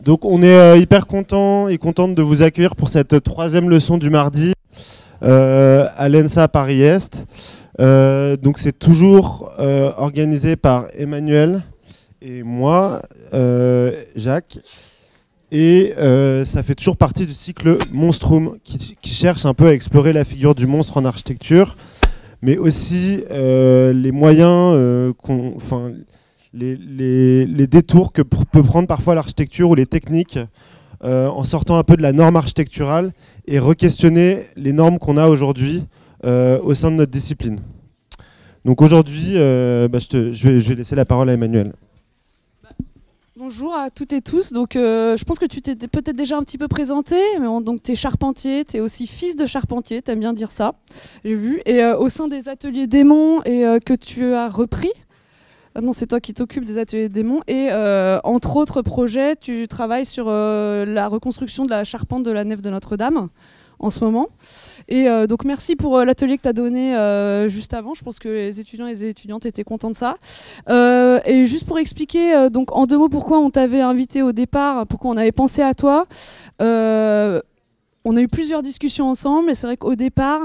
Donc on est hyper content et contente de vous accueillir pour cette troisième leçon du mardi à l'ENSA Paris-Est. Donc c'est toujours organisé par Emmanuel et moi, Jacques. Et ça fait toujours partie du cycle Monstrum qui cherche un peu à explorer la figure du monstre en architecture, mais aussi les moyens, les détours que peut prendre parfois l'architecture ou les techniques en sortant un peu de la norme architecturale et re-questionner les normes qu'on a aujourd'hui au sein de notre discipline. Donc aujourd'hui, je vais laisser la parole à Emmanuel. Bonjour à toutes et tous. Donc, je pense que tu t'es peut-être déjà un petit peu présenté, mais donc tu es charpentier, tu es aussi fils de charpentier, tu aimes bien dire ça, j'ai vu. Et au sein des ateliers Démon et que tu as repris, non, c'est toi qui t'occupes des ateliers Démon. Et entre autres projets, tu travailles sur la reconstruction de la charpente de la nef de Notre-Dame en ce moment. Et donc merci pour l'atelier que tu as donné juste avant. Je pense que les étudiants et les étudiantes étaient contents de ça. Et juste pour expliquer donc en 2 mots pourquoi on t'avait invité au départ, pourquoi on avait pensé à toi. On a eu plusieurs discussions ensemble et c'est vrai qu'au départ,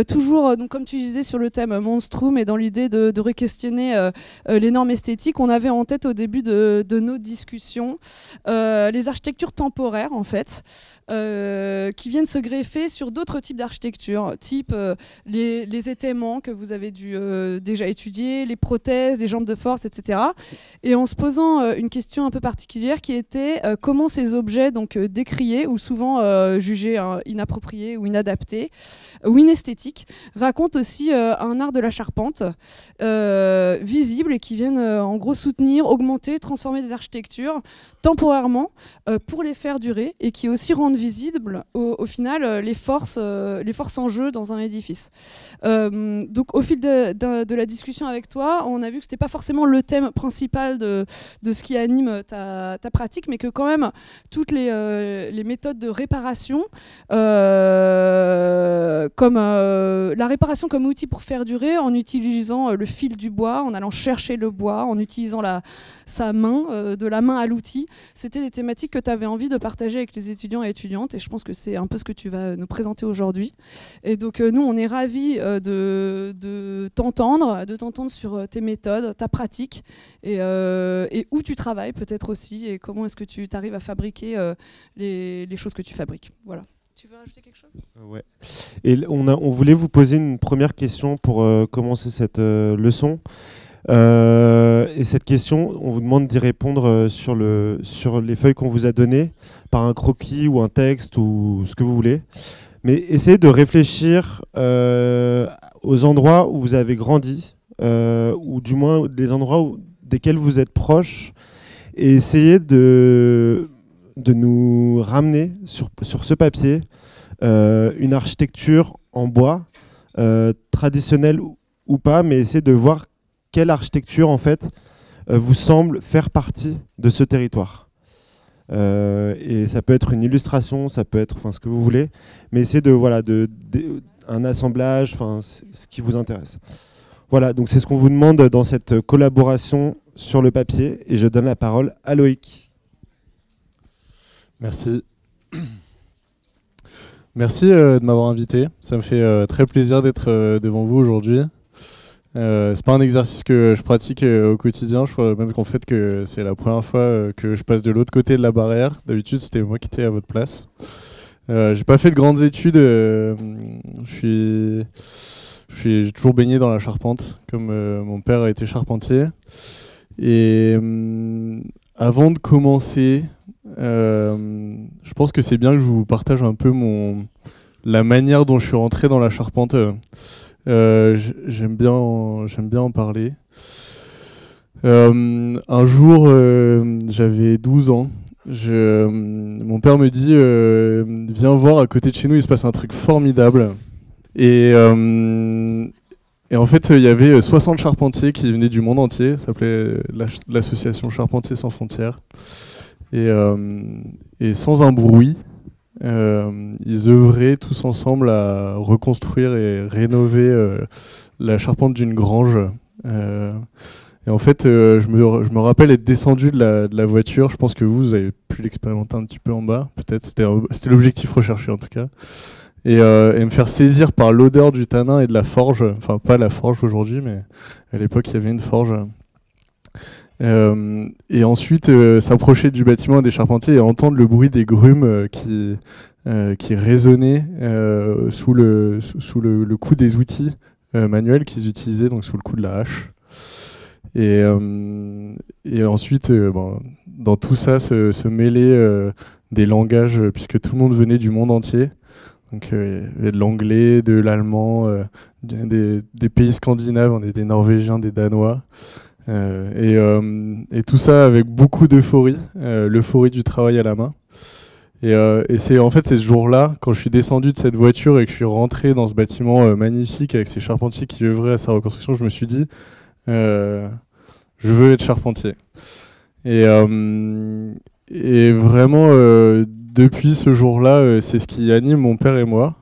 toujours, donc comme tu disais, sur le thème Monstrum et dans l'idée de re-questionner les normes esthétiques, on avait en tête au début de nos discussions les architectures temporaires en fait, qui viennent se greffer sur d'autres types d'architecture, type les étaiements que vous avez dû déjà étudier, les prothèses, les jambes de force, etc. Et en se posant une question un peu particulière qui était comment ces objets donc décriés ou souvent jugés inappropriés ou inadaptés ou inesthétiques racontent aussi un art de la charpente visible et qui viennent en gros soutenir, augmenter, transformer des architectures temporairement pour les faire durer et qui aussi rendent visibles au final les forces en jeu dans un édifice. Donc au fil de la discussion avec toi, on a vu que c'était pas forcément le thème principal de ce qui anime ta pratique, mais que quand même toutes les méthodes de réparation, comme la réparation comme outil pour faire durer, en utilisant le fil du bois, en allant chercher le bois, en utilisant sa main, de la main à l'outil, c'était des thématiques que tu avais envie de partager avec les étudiants et étudiantes, et je pense que c'est un peu ce que tu vas nous présenter aujourd'hui. Et donc nous, on est ravis de t'entendre sur tes méthodes, ta pratique, et où tu travailles peut-être aussi, et comment est-ce que tu arrives à fabriquer les choses que tu fabriques. Voilà. Tu veux ajouter quelque chose ? Ouais. Et on voulait vous poser une première question pour commencer cette leçon. Et cette question, on vous demande d'y répondre sur les feuilles qu'on vous a données, par un croquis ou un texte ou ce que vous voulez. Mais essayez de réfléchir aux endroits où vous avez grandi, ou du moins des endroits desquels vous êtes proche, et essayez de nous ramener sur ce papier une architecture en bois, traditionnelle ou pas, mais essayez de voir quelle architecture en fait vous semble faire partie de ce territoire. Et ça peut être une illustration, ça peut être ce que vous voulez, mais essayez un assemblage, ce qui vous intéresse. Voilà, donc c'est ce qu'on vous demande dans cette collaboration sur le papier, et je donne la parole à Loïc. Merci. Merci de m'avoir invité. Ça me fait très plaisir d'être devant vous aujourd'hui. C'est pas un exercice que je pratique au quotidien. Je crois même qu'en fait que c'est la première fois que je passe de l'autre côté de la barrière. D'habitude, c'était moi qui étais à votre place. J'ai pas fait de grandes études. J'ai toujours baigné dans la charpente, comme mon père a été charpentier. Et avant de commencer, je pense que c'est bien que je vous partage un peu la manière dont je suis rentré dans la charpente. J'aime bien en parler. Un jour, j'avais 12 ans. Mon père me dit viens voir, à côté de chez nous, il se passe un truc formidable. Et en fait, il y avait 60 charpentiers qui venaient du monde entier. Ça s'appelait l'association Charpentiers sans frontières. Et sans un bruit, ils œuvraient tous ensemble à reconstruire et rénover la charpente d'une grange. Et en fait, je me rappelle être descendu de la voiture. Je pense que vous avez pu l'expérimenter un petit peu en bas. Peut-être, c'était l'objectif recherché en tout cas. Et me faire saisir par l'odeur du tanin et de la forge. Enfin, pas la forge aujourd'hui, mais à l'époque, il y avait une forge. Et ensuite, s'approcher du bâtiment et des charpentiers et entendre le bruit des grumes qui résonnaient sous le coup des outils manuels qu'ils utilisaient, donc sous le coup de la hache. Et ensuite, dans tout ça, se mêler des langages, puisque tout le monde venait du monde entier. Donc, il y avait de l'anglais, de l'allemand, des pays scandinaves, on est des Norvégiens, des Danois. Et tout ça avec beaucoup d'euphorie, l'euphorie du travail à la main. Et c'est en fait, c'est ce jour-là, quand je suis descendu de cette voiture et que je suis rentré dans ce bâtiment magnifique avec ces charpentiers qui œuvraient à sa reconstruction, je me suis dit, je veux être charpentier. Et vraiment, depuis ce jour-là, c'est ce qui anime mon père et moi.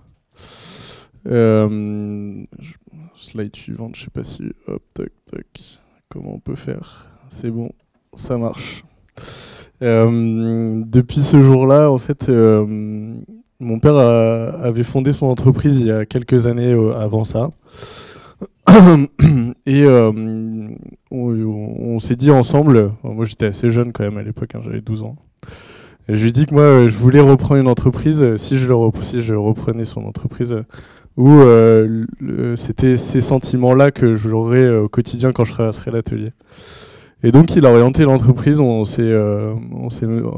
Slide suivante, je sais pas si... Hop, tac, tac. Comment on peut faire? C'est bon, ça marche. Depuis ce jour-là, en fait, mon père avait fondé son entreprise il y a quelques années avant ça. Et on s'est dit ensemble, moi j'étais assez jeune quand même à l'époque, hein, j'avais 12 ans. Et je lui ai dit que moi je voulais reprendre une entreprise, si je reprenais son entreprise, où c'était ces sentiments-là que j'aurais au quotidien quand je serais à l'atelier. Et donc il a orienté l'entreprise, on s'est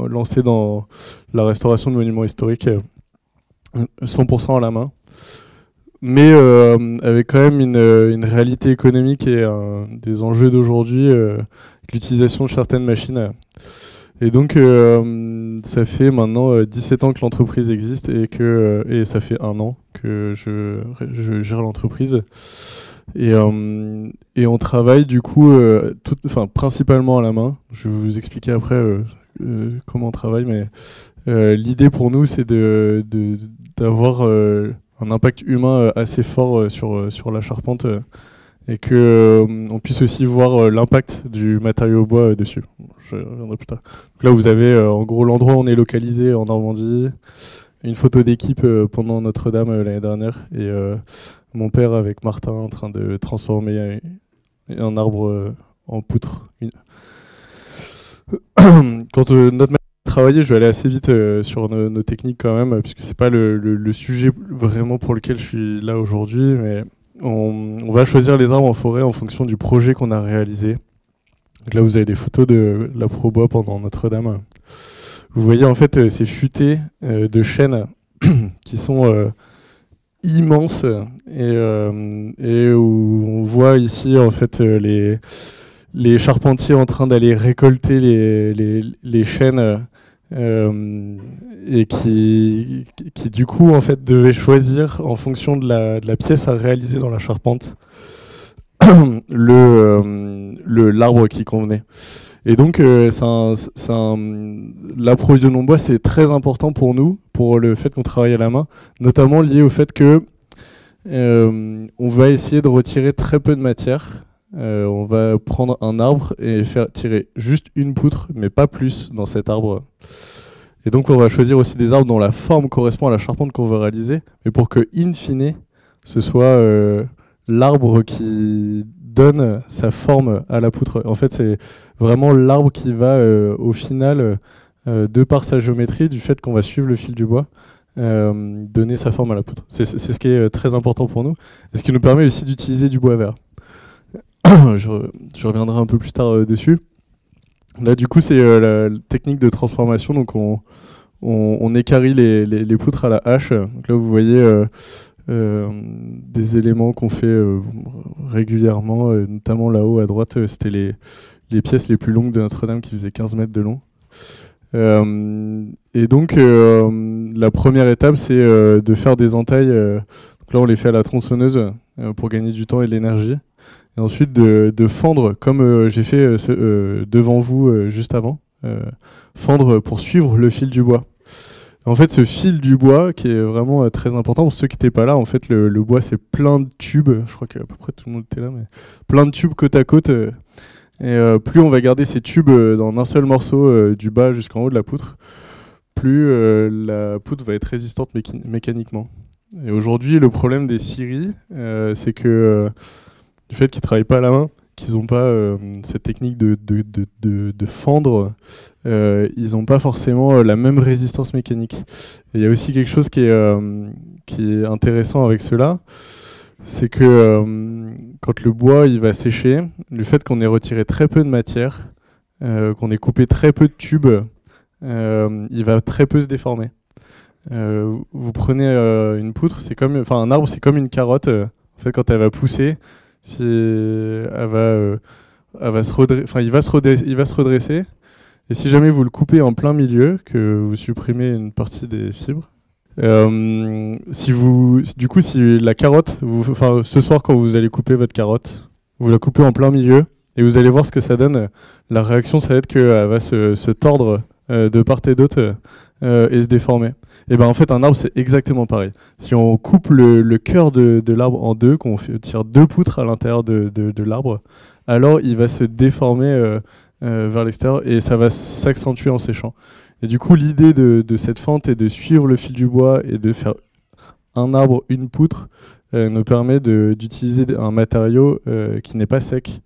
lancé dans la restauration de monuments historiques 100% à la main. Mais avec quand même une réalité économique et des enjeux d'aujourd'hui, l'utilisation de certaines machines. Et donc ça fait maintenant 17 ans que l'entreprise existe et ça fait 1 an que je gère l'entreprise. Et on travaille du coup principalement à la main. Je vais vous expliquer après comment on travaille, mais l'idée pour nous c'est d'avoir un impact humain assez fort sur la charpente et qu'on puisse aussi voir l'impact du matériau bois dessus. Je reviendrai plus tard. Donc là, vous avez en gros l'endroit où on est localisé en Normandie, une photo d'équipe pendant Notre-Dame l'année dernière et mon père avec Martin en train de transformer un arbre en poutre. Quand notre travailler, je vais aller assez vite sur nos techniques quand même, puisque c'est pas le sujet vraiment pour lequel je suis là aujourd'hui, mais on va choisir les arbres en forêt en fonction du projet qu'on a réalisé. Donc là, vous avez des photos de la Probois pendant Notre-Dame. Vous voyez en fait ces futaies de chênes qui sont immenses et où on voit ici en fait les charpentiers en train d'aller récolter les chênes et qui du coup en fait devaient choisir en fonction de la pièce à réaliser dans la charpente l'arbre qui convenait. Et donc l'approvisionnement en bois c'est très important pour nous, pour le fait qu'on travaille à la main, notamment lié au fait que on va essayer de retirer très peu de matière. On va prendre un arbre et faire tirer juste une poutre, mais pas plus dans cet arbre. Et donc on va choisir aussi des arbres dont la forme correspond à la charpente qu'on veut réaliser, mais pour que, in fine, ce soit l'arbre qui donne sa forme à la poutre. En fait, c'est vraiment l'arbre qui va, au final, de par sa géométrie, du fait qu'on va suivre le fil du bois, donner sa forme à la poutre. C'est ce qui est très important pour nous, et ce qui nous permet aussi d'utiliser du bois vert. Je reviendrai un peu plus tard dessus. Là, du coup, c'est la technique de transformation. Donc, on équarrit les poutres à la hache. Donc là, vous voyez des éléments qu'on fait régulièrement, notamment là-haut à droite, c'était les pièces les plus longues de Notre-Dame qui faisaient 15 mètres de long. Et donc, la première étape, c'est de faire des entailles. Donc là, on les fait à la tronçonneuse pour gagner du temps et de l'énergie. Et ensuite de fendre, comme j'ai fait devant vous juste avant, fendre pour suivre le fil du bois. En fait, ce fil du bois, qui est vraiment très important, pour ceux qui n'étaient pas là, en fait, le bois, c'est plein de tubes, je crois qu'à peu près tout le monde était là, mais plein de tubes côte à côte, Et plus on va garder ces tubes dans un seul morceau du bas jusqu'en haut de la poutre, plus la poutre va être résistante mécaniquement. Et aujourd'hui, le problème des scieries, c'est que du fait qu'ils ne travaillent pas à la main, qu'ils n'ont pas cette technique de fendre, ils n'ont pas forcément la même résistance mécanique. Et il y a aussi quelque chose qui est intéressant avec cela, c'est que quand le bois il va sécher, le fait qu'on ait retiré très peu de matière, qu'on ait coupé très peu de tubes, il va très peu se déformer. Vous prenez une poutre, un arbre, c'est comme une carotte. En fait, quand elle va pousser, il va se redresser. Et si jamais vous le coupez en plein milieu, que vous supprimez une partie des fibres, si la carotte, ce soir quand vous allez couper votre carotte, vous la coupez en plein milieu et vous allez voir ce que ça donne. La réaction, ça va être qu'elle va se tordre de part et d'autre et se déformer. Et ben en fait, un arbre, c'est exactement pareil. Si on coupe le cœur de l'arbre en deux, qu'on tire deux poutres à l'intérieur de l'arbre, alors il va se déformer vers l'extérieur et ça va s'accentuer en séchant. Et du coup, l'idée de cette fente est de suivre le fil du bois et de faire un arbre, une poutre, nous permet d'utiliser un matériau qui n'est pas sec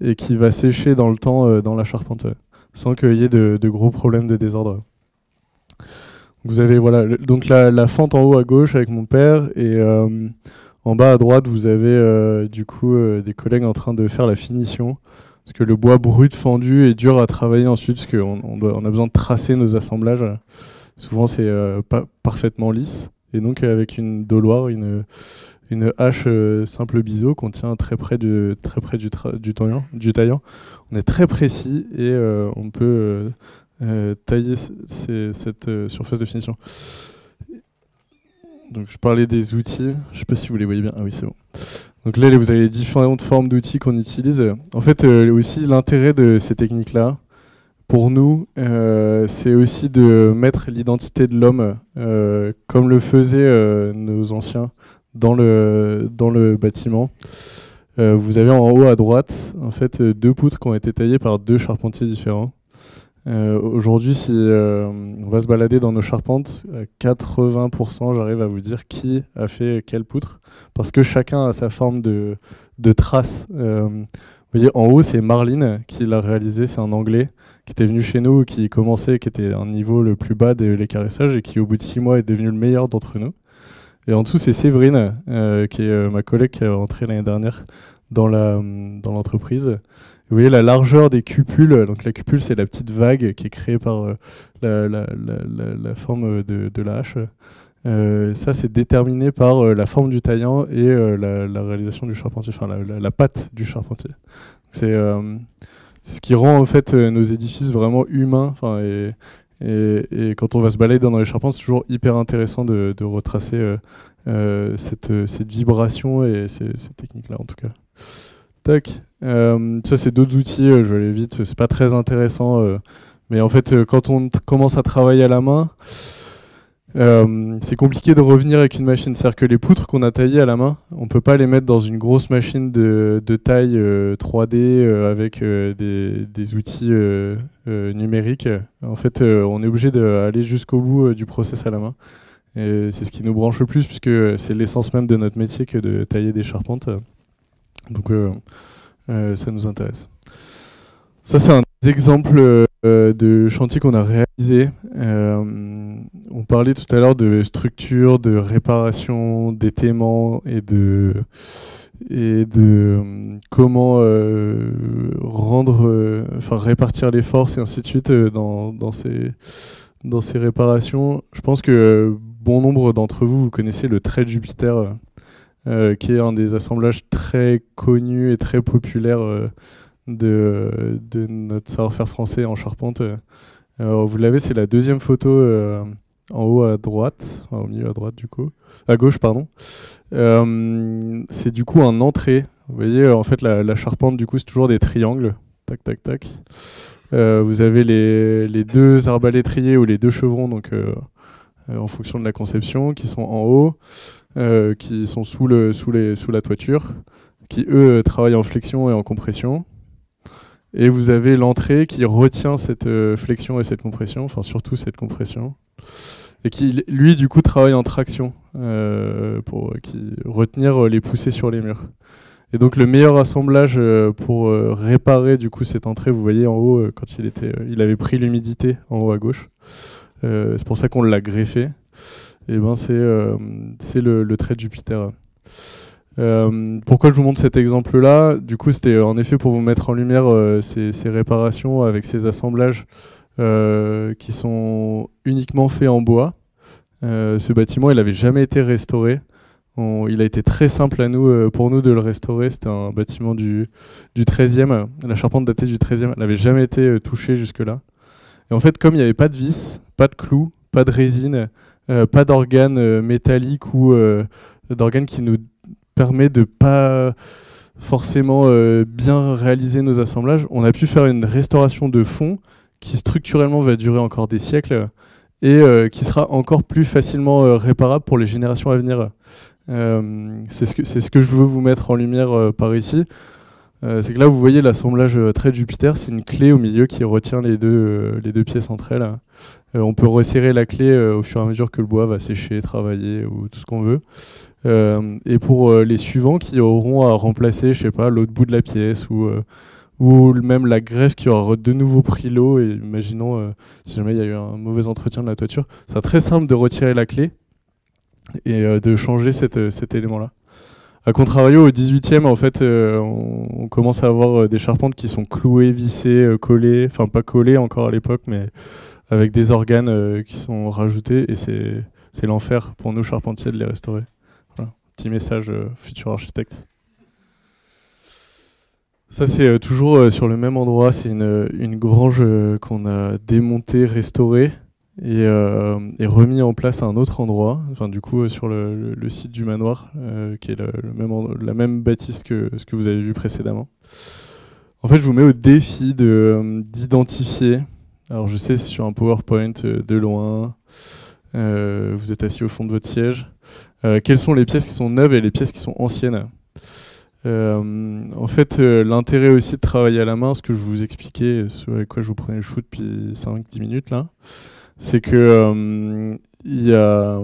et qui va sécher dans le temps dans la charpente, sans qu'il y ait de gros problèmes de désordre. Vous avez donc la fente en haut à gauche avec mon père et en bas à droite vous avez des collègues en train de faire la finition parce que le bois brut fendu est dur à travailler ensuite parce qu'on a besoin de tracer nos assemblages. Souvent c'est pas parfaitement lisse et donc avec une doloire, une hache simple biseau qu'on tient très près du taillant, on est très précis et on peut tailler cette surface de finition. Donc je parlais des outils, je ne sais pas si vous les voyez bien. Ah oui, c'est bon. Donc là, vous avez les différentes formes d'outils qu'on utilise. En fait, aussi l'intérêt de ces techniques-là, pour nous, c'est aussi de mettre l'identité de l'homme, comme le faisaient nos anciens, dans le bâtiment. Vous avez en haut à droite, en fait, deux poutres qui ont été taillées par deux charpentiers différents. Aujourd'hui, si on va se balader dans nos charpentes, à 80%, j'arrive à vous dire qui a fait quelle poutre, parce que chacun a sa forme de trace. Vous voyez, en haut, c'est Marlene qui l'a réalisé, c'est un Anglais qui était venu chez nous, qui commençait, qui était à un niveau le plus bas de l'équarrissage et qui, au bout de 6 mois, est devenu le meilleur d'entre nous. Et en dessous, c'est Séverine, qui est ma collègue qui est rentrée l'année dernière dans l'entreprise. Vous voyez la largeur des cupules. Donc la cupule, c'est la petite vague qui est créée par la forme de la hache. Ça, c'est déterminé par la forme du taillant et la réalisation du charpentier, enfin la patte du charpentier. C'est ce qui rend en fait nos édifices vraiment humains. Et quand on va se balader dans les charpentes, c'est toujours hyper intéressant de retracer cette vibration et ces techniques-là en tout cas. Tac. Ça c'est d'autres outils, je vais aller vite, c'est pas très intéressant, mais en fait quand on commence à travailler à la main, c'est compliqué de revenir avec une machine. C'est-à-dire que les poutres qu'on a taillées à la main, on peut pas les mettre dans une grosse machine de taille 3D avec des outils numériques. En fait, on est obligé d'aller jusqu'au bout du process à la main. Et c'est ce qui nous branche le plus, puisque c'est l'essence même de notre métier que de tailler des charpentes. Donc ça nous intéresse. Ça, c'est un exemple de chantier qu'on a réalisé. On parlait tout à l'heure de structure, de réparation, d'étaiement et de comment répartir les forces et ainsi de suite dans ces réparations. Je pense que bon nombre d'entre vous connaissez le trait de Jupiter, qui est un des assemblages très connus et très populaires de notre savoir-faire français en charpente. Alors, vous l'avez, c'est la deuxième photo en haut à droite, au milieu à droite du coup, à gauche pardon. C'est du coup un entrée. Vous voyez, en fait la charpente du coup c'est toujours des triangles. Tac tac tac. Vous avez les deux arbalétriers ou les deux chevrons, donc en fonction de la conception, qui sont en haut, qui sont sous la toiture, qui eux travaillent en flexion et en compression. Et vous avez l'entrée qui retient cette flexion et cette compression, enfin surtout cette compression, et qui, lui, du coup, travaille en traction pour retenir les poussées sur les murs. Et donc le meilleur assemblage pour réparer du coup cette entrée, vous voyez en haut, quand il avait pris l'humidité en haut à gauche, c'est pour ça qu'on l'a greffé, et ben c'est le trait de Jupiter. Pourquoi je vous montre cet exemple-là? Du coup, c'était en effet pour vous mettre en lumière ces réparations avec ces assemblages qui sont uniquement faits en bois. Ce bâtiment, il n'avait jamais été restauré. Il a été très simple pour nous de le restaurer. C'était un bâtiment du 13e. La charpente datait du 13e. Elle n'avait jamais été touchée jusque-là. Et en fait, comme il n'y avait pas de vis, pas de clous, pas de résine, pas d'organes métalliques ou d'organes qui nous permet de pas forcément bien réaliser nos assemblages, on a pu faire une restauration de fond qui structurellement va durer encore des siècles et qui sera encore plus facilement réparable pour les générations à venir. C'est ce que je veux vous mettre en lumière par ici. C'est que là, vous voyez l'assemblage trait de Jupiter, c'est une clé au milieu qui retient les deux pièces entre elles. On peut resserrer la clé au fur et à mesure que le bois va sécher, travailler ou tout ce qu'on veut. Et pour les suivants qui auront à remplacer, je sais pas, l'autre bout de la pièce ou même la greffe qui aura de nouveau pris l'eau, et imaginons si jamais il y a eu un mauvais entretien de la toiture, c'est très simple de retirer la clé et de changer cet élément-là. A contrario, au 18e, en fait, on commence à avoir des charpentes qui sont clouées, vissées, collées, enfin pas collées encore à l'époque, mais avec des organes qui sont rajoutés, et c'est l'enfer pour nous charpentiers de les restaurer. Voilà. Petit message futur architecte. Ça, c'est toujours sur le même endroit, c'est une grange qu'on a démontée, restaurée, et remis en place à un autre endroit, enfin du coup sur le site du manoir, qui est la même bâtisse que ce que vous avez vu précédemment. En fait, je vous mets au défi d'identifier, alors je sais c'est sur un PowerPoint de loin, vous êtes assis au fond de votre siège, quelles sont les pièces qui sont neuves et les pièces qui sont anciennes. En fait, l'intérêt aussi de travailler à la main, ce que je vous expliquais, ce avec quoi je vous prenais le chou depuis 5-10 minutes là, c'est que il y a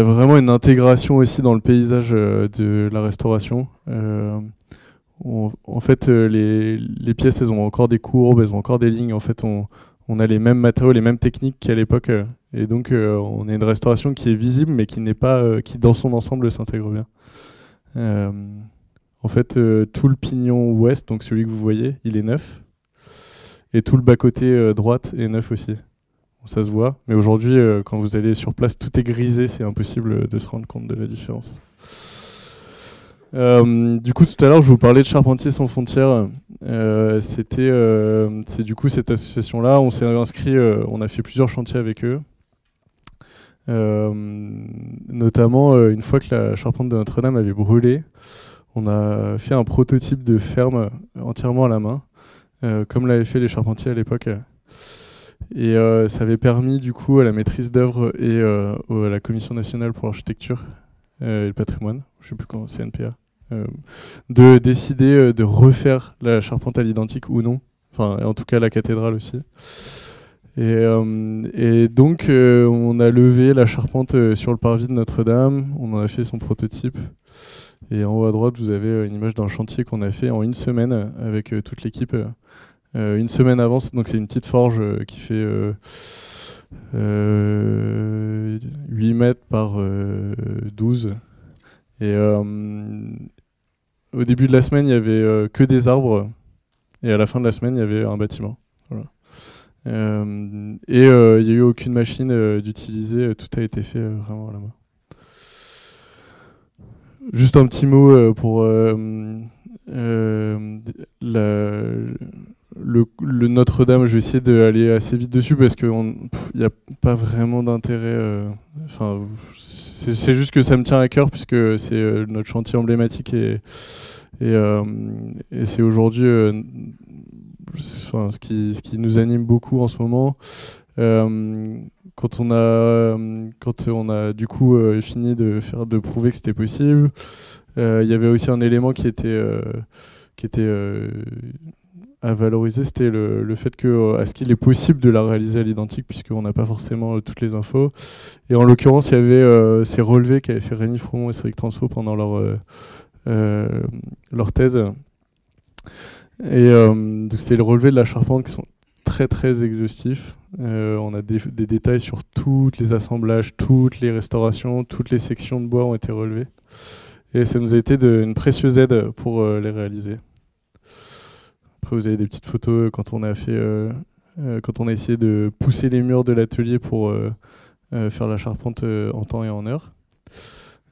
vraiment une intégration aussi dans le paysage de la restauration. En fait, les pièces, elles ont encore des courbes, elles ont encore des lignes. En fait, on a les mêmes matériaux, les mêmes techniques qu'à l'époque. Et donc, on a une restauration qui est visible, mais qui n'est pas, qui dans son ensemble s'intègre bien. En fait, tout le pignon ouest, donc celui que vous voyez, il est neuf. Et tout le bas-côté droite est neuf aussi. Bon, ça se voit, mais aujourd'hui, quand vous allez sur place, tout est grisé, c'est impossible de se rendre compte de la différence. Du coup, tout à l'heure, je vous parlais de Charpentiers sans frontières. C'est du coup cette association-là. On s'est inscrit, on a fait plusieurs chantiers avec eux. Notamment, une fois que la charpente de Notre-Dame avait brûlé, on a fait un prototype de ferme entièrement à la main, comme l'avaient fait les charpentiers à l'époque. Et ça avait permis du coup à la maîtrise d'œuvre et à la Commission nationale pour l'architecture et le patrimoine, je ne sais plus comment, CNPA, de décider de refaire la charpente à l'identique ou non, enfin en tout cas la cathédrale aussi. Et donc on a levé la charpente sur le parvis de Notre-Dame, on en a fait son prototype. Et en haut à droite, vous avez une image d'un chantier qu'on a fait en une semaine avec toute l'équipe. Une semaine avant, donc c'est une petite forge qui fait 8 mètres par 12. Et au début de la semaine, il n'y avait que des arbres. Et à la fin de la semaine, il y avait un bâtiment. Voilà. Il n'y a eu aucune machine d'utiliser. Tout a été fait vraiment à la main. Juste un petit mot pour le Notre-Dame. Je vais essayer d'aller assez vite dessus parce qu'il n'y a pas vraiment d'intérêt. C'est juste que ça me tient à cœur puisque c'est notre chantier emblématique et c'est aujourd'hui ce qui nous anime beaucoup en ce moment. Quand on a du coup fini de prouver que c'était possible, il y avait aussi un élément qui était à valoriser, c'était le fait que est-ce qu'il est possible de la réaliser à l'identique, puisqu'on n'a pas forcément toutes les infos. Et en l'occurrence, il y avait ces relevés qu'avaient fait Rémi Fromont et Cédric Transo pendant leur thèse. Et donc c'était le relevé de la charpente qui sont très très exhaustifs. On a des détails sur tous les assemblages, toutes les restaurations, toutes les sections de bois ont été relevées. Et ça nous a été une précieuse aide pour les réaliser. Après, vous avez des petites photos quand on a essayé de pousser les murs de l'atelier pour faire la charpente en temps et en heure.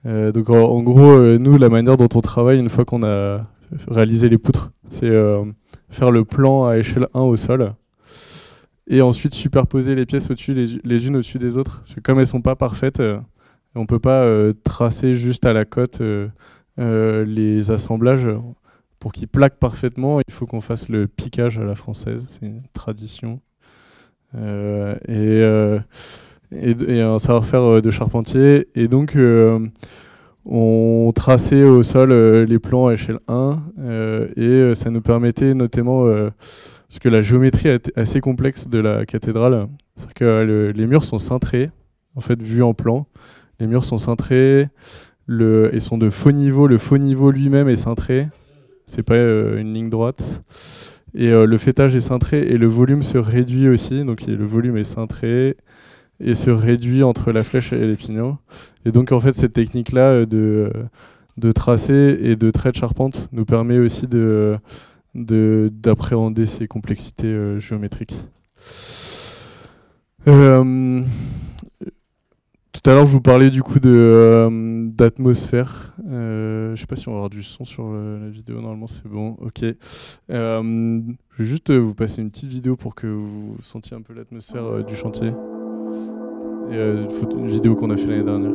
Donc en gros, nous, la manière dont on travaille une fois qu'on a réalisé les poutres, c'est faire le plan à échelle 1 au sol et ensuite superposer les pièces les unes au-dessus des autres. Parce que comme elles ne sont pas parfaites, on ne peut pas tracer juste à la cote les assemblages. Pour qu'ils plaquent parfaitement, il faut qu'on fasse le piquage à la française, c'est une tradition. Et un savoir-faire de charpentier. Et donc, on traçait au sol les plans à échelle 1 et ça nous permettait notamment, parce que la géométrie est assez complexe de la cathédrale, c'est-à-dire que les murs sont cintrés, en fait, vus en plan. Les murs sont cintrés et sont de faux niveau. Le faux niveau lui-même est cintré. C'est pas une ligne droite. Et le faîtage est cintré et le volume se réduit aussi. Donc le volume est cintré et se réduit entre la flèche et les pignons. Et donc en fait cette technique-là de tracé et de trait de charpente nous permet aussi d'appréhender ces complexités géométriques. Tout à l'heure, je vous parlais du coup d'atmosphère. Je sais pas si on va avoir du son sur la vidéo. Normalement, c'est bon. Ok. Je vais juste vous passer une petite vidéo pour que vous sentiez un peu l'atmosphère du chantier. Et une vidéo qu'on a fait l'année dernière.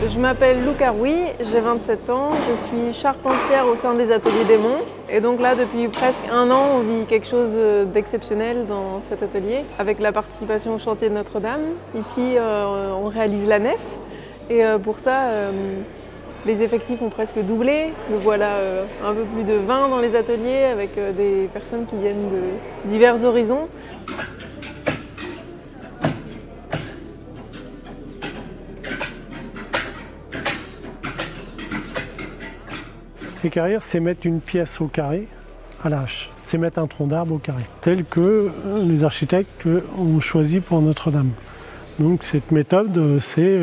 Je m'appelle Lou Caroui, j'ai 27 ans, je suis charpentière au sein des Ateliers des Monts. Et donc là, depuis presque un an, on vit quelque chose d'exceptionnel dans cet atelier, avec la participation au chantier de Notre-Dame. Ici, on réalise la nef, et pour ça, les effectifs ont presque doublé. Nous voilà un peu plus de 20 dans les ateliers, avec des personnes qui viennent de divers horizons. Les carrières, c'est mettre une pièce au carré à la hache. C'est mettre un tronc d'arbre au carré, tel que les architectes ont choisi pour Notre-Dame. Donc cette méthode, c'est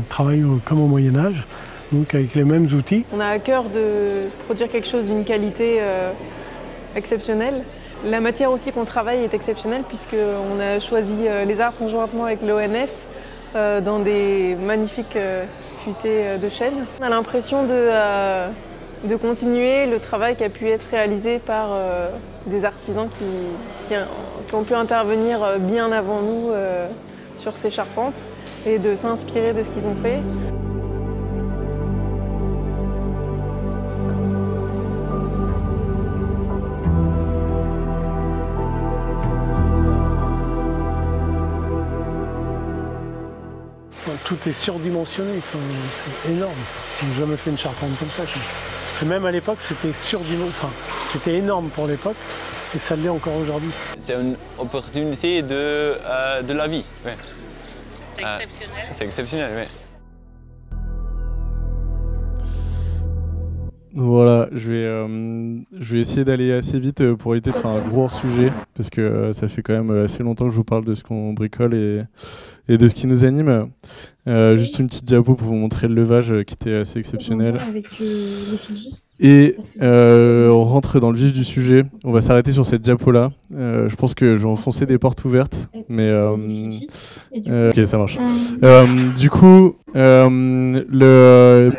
travail comme au Moyen-Âge, donc avec les mêmes outils. On a à cœur de produire quelque chose d'une qualité exceptionnelle. La matière aussi qu'on travaille est exceptionnelle puisqu'on a choisi les arbres conjointement avec l'ONF dans des magnifiques futaies de chêne. On a l'impression de continuer le travail qui a pu être réalisé par des artisans qui ont pu intervenir bien avant nous sur ces charpentes et de s'inspirer de ce qu'ils ont fait. Tout est surdimensionné, c'est énorme. Je n'ai jamais fait une charpente comme ça. Et même à l'époque, c'était c'était énorme pour l'époque et ça l'est encore aujourd'hui. C'est une opportunité de la vie. Ouais. C'est exceptionnel. C'est exceptionnel, oui. Voilà, je vais essayer d'aller assez vite pour éviter de faire un gros hors-sujet, parce que ça fait quand même assez longtemps que je vous parle de ce qu'on bricole et de ce qui nous anime. Juste une petite diapo pour vous montrer le levage qui était assez exceptionnel. Avec les Fidji. Et on rentre dans le vif du sujet. On va s'arrêter sur cette diapo-là. Je pense que je vais enfoncer des portes ouvertes, mais ok, ça marche. Du coup,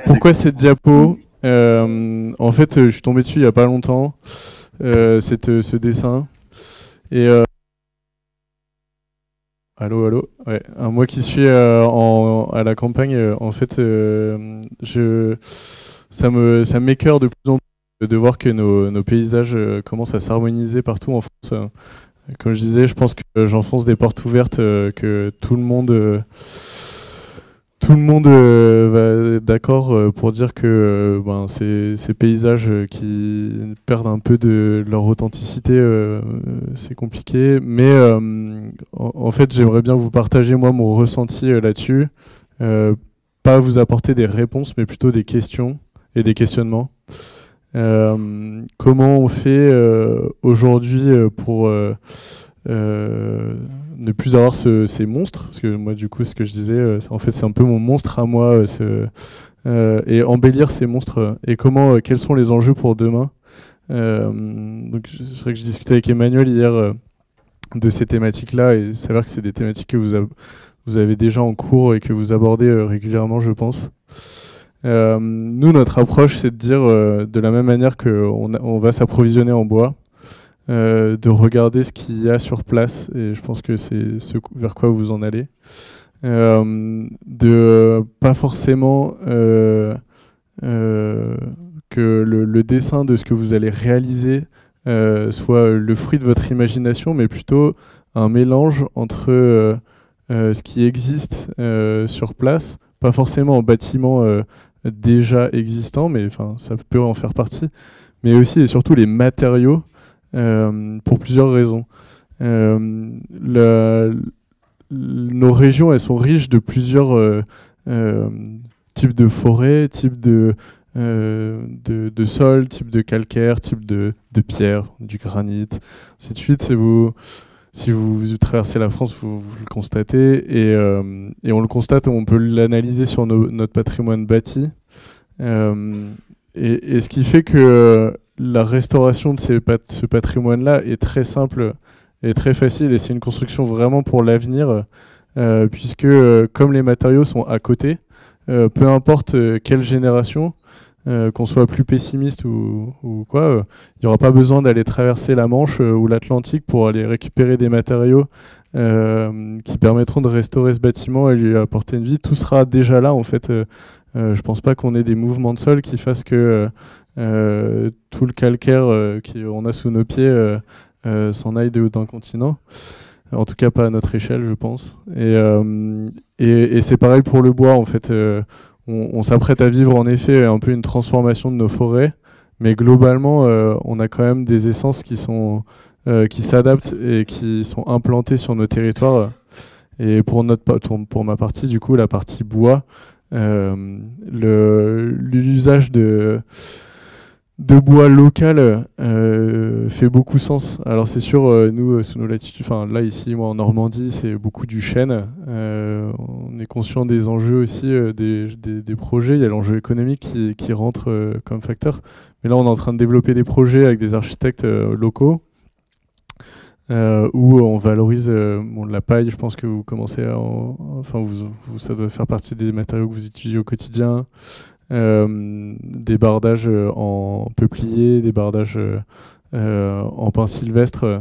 pourquoi cette diapo? En fait, je suis tombé dessus il n'y a pas longtemps, ce dessin. Et Allô, allô. Ouais. Moi qui suis à la campagne, en fait, ça m'écœure de plus en plus de voir que nos paysages commencent à s'harmoniser partout en France. Comme je disais, je pense que j'enfonce des portes ouvertes, que tout le monde va être d'accord pour dire que ces paysages qui perdent un peu de leur authenticité, c'est compliqué. Mais en fait, j'aimerais bien vous partager moi mon ressenti là-dessus. Pas vous apporter des réponses, mais plutôt des questions et des questionnements. Comment on fait aujourd'hui pour ne plus avoir ces monstres, parce que moi du coup ce que je disais en fait c'est un peu mon monstre à moi, et embellir ces monstres, et quels sont les enjeux pour demain. Donc c'est vrai que je discutais avec Emmanuel hier de ces thématiques là, et c'est vrai que c'est des thématiques que vous avez déjà en cours et que vous abordez régulièrement, je pense. Nous, notre approche, c'est de dire de la même manière qu'on va s'approvisionner en bois, de regarder ce qu'il y a sur place, et je pense que c'est ce vers quoi vous en allez, de pas forcément que le dessin de ce que vous allez réaliser soit le fruit de votre imagination, mais plutôt un mélange entre ce qui existe sur place, pas forcément en bâtiment déjà existant, mais ça peut en faire partie, mais aussi et surtout les matériaux, pour plusieurs raisons. Nos régions, elles sont riches de plusieurs types de forêts, types de sol, types de calcaire, types de pierre, du granit, ainsi de suite. Si vous traversez la France, vous le constatez, et on le constate, on peut l'analyser sur notre patrimoine bâti. Et ce qui fait que la restauration de ce patrimoine-là est très simple et très facile, et c'est une construction vraiment pour l'avenir, puisque comme les matériaux sont à côté, peu importe quelle génération, qu'on soit plus pessimiste ou quoi, il n'y aura pas besoin d'aller traverser la Manche ou l'Atlantique pour aller récupérer des matériaux qui permettront de restaurer ce bâtiment et lui apporter une vie. Tout sera déjà là en fait. Je pense pas qu'on ait des mouvements de sol qui fassent que tout le calcaire qu'on a sous nos pieds s'en aille d'un continent. En tout cas pas à notre échelle, je pense. Et c'est pareil pour le bois en fait. On s'apprête à vivre en effet un peu une transformation de nos forêts, mais globalement on a quand même des essences qui s'adaptent et qui sont implantées sur nos territoires. Et pour ma partie, du coup, la partie bois, l'usage de bois local fait beaucoup sens. Alors c'est sûr, nous, sous nos latitudes, là ici, moi en Normandie, c'est beaucoup du chêne. On est conscient des enjeux aussi, des projets. Il y a l'enjeu économique qui rentre comme facteur. Mais là, on est en train de développer des projets avec des architectes locaux où on valorise la paille. Je pense que vous commencez ça doit faire partie des matériaux que vous utilisez au quotidien. Des bardages en peuplier, des bardages en pin sylvestre,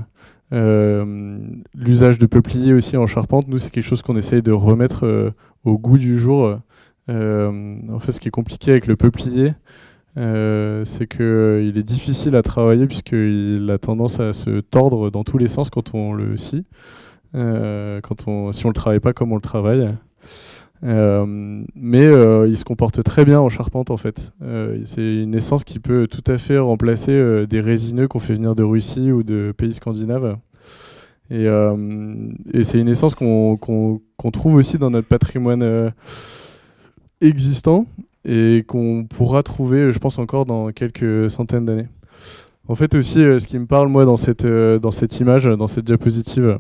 l'usage de peuplier aussi en charpente. Nous, c'est quelque chose qu'on essaye de remettre au goût du jour. En fait, ce qui est compliqué avec le peuplier, c'est qu'il est difficile à travailler puisqu'il a tendance à se tordre dans tous les sens quand on le scie, si on le travaille pas comme on le travaille. Mais il se comporte très bien en charpente en fait. C'est une essence qui peut tout à fait remplacer des résineux qu'on fait venir de Russie ou de pays scandinaves. Et c'est une essence qu'on trouve aussi dans notre patrimoine existant et qu'on pourra trouver, je pense, encore dans quelques centaines d'années. En fait aussi, ce qui me parle moi dans cette image, dans cette diapositive,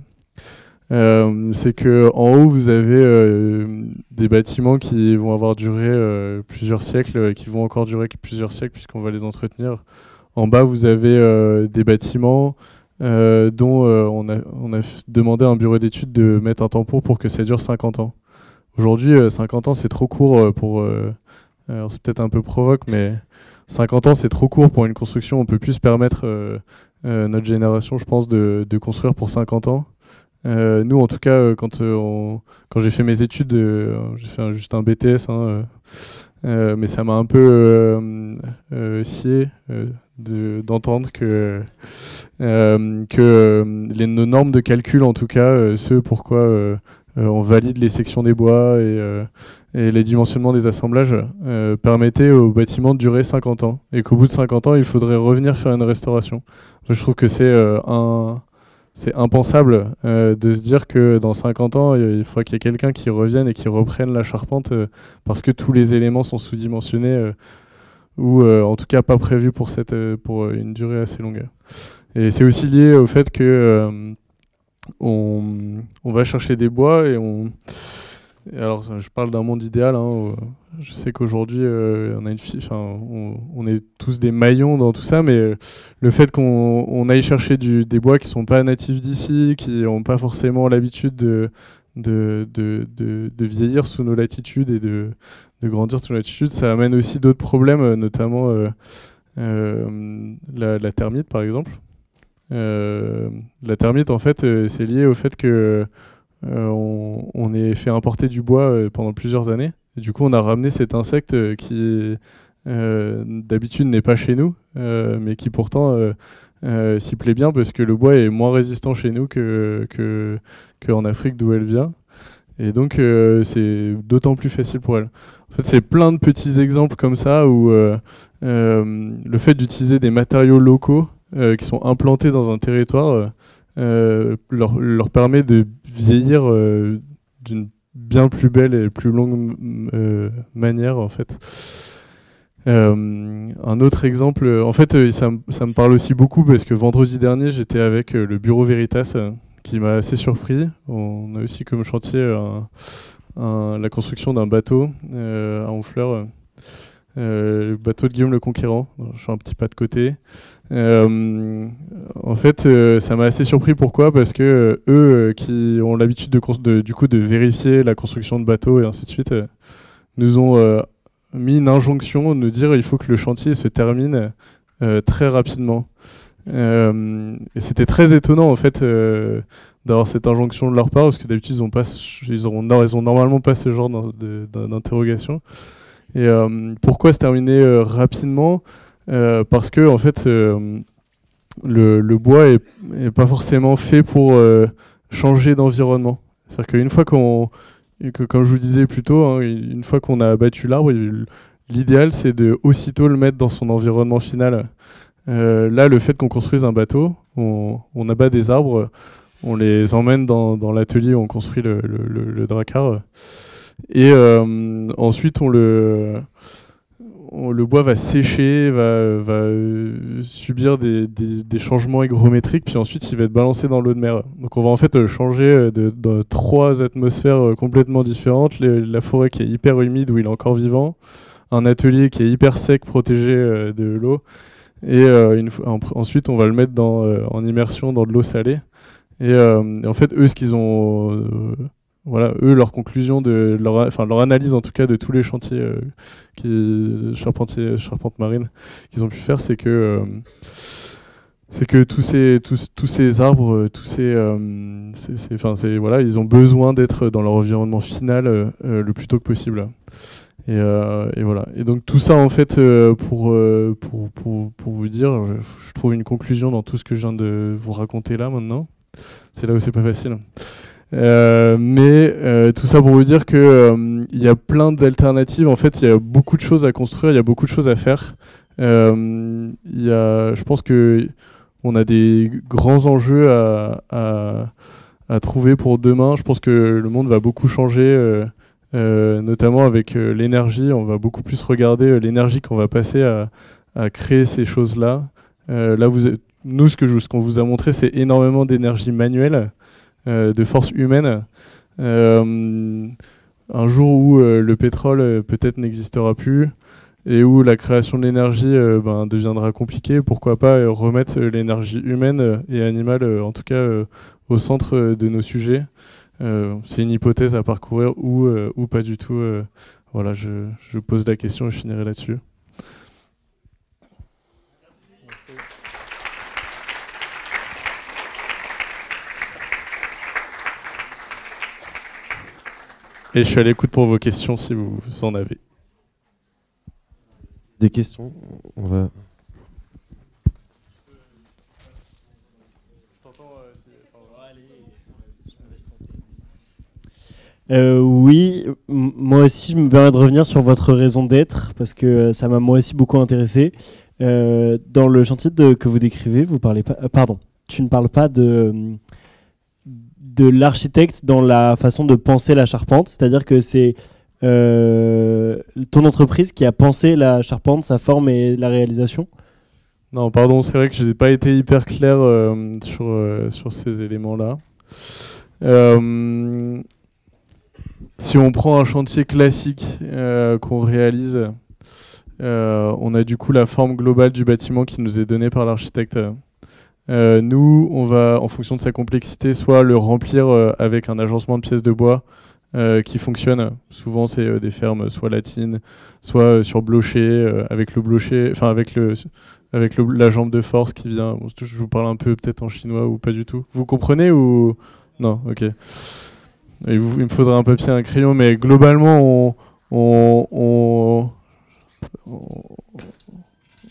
c'est que en haut vous avez des bâtiments qui vont avoir duré plusieurs siècles, qui vont encore durer plusieurs siècles puisqu'on va les entretenir. En bas vous avez des bâtiments dont on a demandé à un bureau d'études de mettre un tampon pour que ça dure 50 ans. Aujourd'hui 50 ans c'est trop court pour... alors c'est peut-être un peu provoque, mais 50 ans c'est trop court pour une construction. On peut plus se permettre, notre génération je pense, de construire pour 50 ans. Nous, en tout cas, quand j'ai fait mes études, j'ai fait juste un BTS, hein, mais ça m'a un peu scié d'entendre que nos normes de calcul, en tout cas, ce pourquoi on valide les sections des bois et les dimensionnements des assemblages, permettaient au bâtiment de durer 50 ans. Et qu'au bout de 50 ans, il faudrait revenir faire une restauration. Je trouve que c'est impensable de se dire que dans 50 ans, il faudra qu'il y ait quelqu'un qui revienne et qui reprenne la charpente parce que tous les éléments sont sous-dimensionnés ou en tout cas pas prévus pour une durée assez longue. Et c'est aussi lié au fait que on va chercher des bois alors je parle d'un monde idéal, hein, je sais qu'aujourd'hui on est tous des maillons dans tout ça, mais le fait qu'on aille chercher des bois qui sont pas natifs d'ici, qui n'ont pas forcément l'habitude de vieillir sous nos latitudes et de grandir sous nos latitudes, ça amène aussi d'autres problèmes, notamment la termite par exemple. La termite, en fait, c'est lié au fait que on ait fait importer du bois pendant plusieurs années. Et du coup, on a ramené cet insecte qui, d'habitude, n'est pas chez nous, mais qui pourtant s'y plaît bien parce que le bois est moins résistant chez nous qu'en Afrique d'où elle vient. Et donc, c'est d'autant plus facile pour elle. En fait, c'est plein de petits exemples comme ça où le fait d'utiliser des matériaux locaux qui sont implantés dans un territoire leur permet de vieillir d'une bien plus belle et plus longue manière en fait. Un autre exemple, en fait ça me parle aussi beaucoup parce que vendredi dernier j'étais avec le Bureau Veritas qui m'a assez surpris. On a aussi comme chantier la construction d'un bateau à Honfleur. Le bateau de Guillaume le Conquérant. Je fais un petit pas de côté. En fait, ça m'a assez surpris. Pourquoi ? Parce que eux, qui ont l'habitude de vérifier la construction de bateaux et ainsi de suite, nous ont mis une injonction de nous dire il faut que le chantier se termine très rapidement. Et c'était très étonnant en fait d'avoir cette injonction de leur part parce que d'habitude ils ont normalement pas ce genre d'interrogation. Et pourquoi se terminer rapidement ? Parce que en fait, le bois est pas forcément fait pour changer d'environnement. C'est-à-dire qu'une fois comme je vous disais plus tôt, hein, une fois qu'on a abattu l'arbre, l'idéal c'est de aussitôt le mettre dans son environnement final. Là, le fait qu'on construise un bateau, on abat des arbres, on les emmène dans l'atelier où on construit le dracar. Et ensuite, le bois va sécher, va subir des changements hygrométriques, puis ensuite il va être balancé dans l'eau de mer. Donc on va en fait changer de 3 atmosphères complètement différentes. La forêt qui est hyper humide où il est encore vivant, un atelier qui est hyper sec, protégé de l'eau, et ensuite on va le mettre en immersion dans de l'eau salée. Et en fait, eux, ce qu'ils ont... leur conclusion leur analyse en tout cas de tous les chantiers charpente marine qu'ils ont pu faire, c'est que tous ces arbres, ils ont besoin d'être dans leur environnement final le plus tôt que possible. Et voilà. Et donc tout ça en fait pour vous dire, je trouve une conclusion dans tout ce que je viens de vous raconter là maintenant. C'est là où c'est pas facile. Mais tout ça pour vous dire que il y a plein d'alternatives. En fait, il y a beaucoup de choses à construire, il y a beaucoup de choses à faire. Je pense que on a des grands enjeux à trouver pour demain. Je pense que le monde va beaucoup changer, notamment avec l'énergie. On va beaucoup plus regarder l'énergie qu'on va passer à créer ces choses-là. Là, nous, ce qu'on vous a montré, c'est énormément d'énergie manuelle. De force humaine. Un jour où le pétrole peut-être n'existera plus et où la création de l'énergie deviendra compliquée, pourquoi pas remettre l'énergie humaine et animale, en tout cas au centre de nos sujets. C'est une hypothèse à parcourir ou pas du tout. Voilà, je pose la question et je finirai là-dessus. Et je suis à l'écoute pour vos questions si vous en avez. Des questions? On va... Oui, moi aussi, je me permets de revenir sur votre raison d'être parce que ça m'a moi aussi beaucoup intéressé. Dans le chantier que vous décrivez, vous parlez pas, tu ne parles pas de l'architecte dans la façon de penser la charpente, c'est-à-dire que c'est ton entreprise qui a pensé la charpente, sa forme et la réalisation? Non, pardon, c'est vrai que je n'ai pas été hyper clair sur ces éléments-là. Si on prend un chantier classique qu'on réalise, on a du coup la forme globale du bâtiment qui nous est donnée par l'architecte. Nous, on va, en fonction de sa complexité, soit le remplir avec un agencement de pièces de bois qui fonctionne. Souvent, c'est des fermes soit latines, soit sur blocher, avec le blocher, enfin avec la jambe de force qui vient. Bon, je vous parle un peu peut-être en chinois ou pas du tout. Vous comprenez ou non? Ok. Il me faudrait un papier et un crayon, mais globalement, on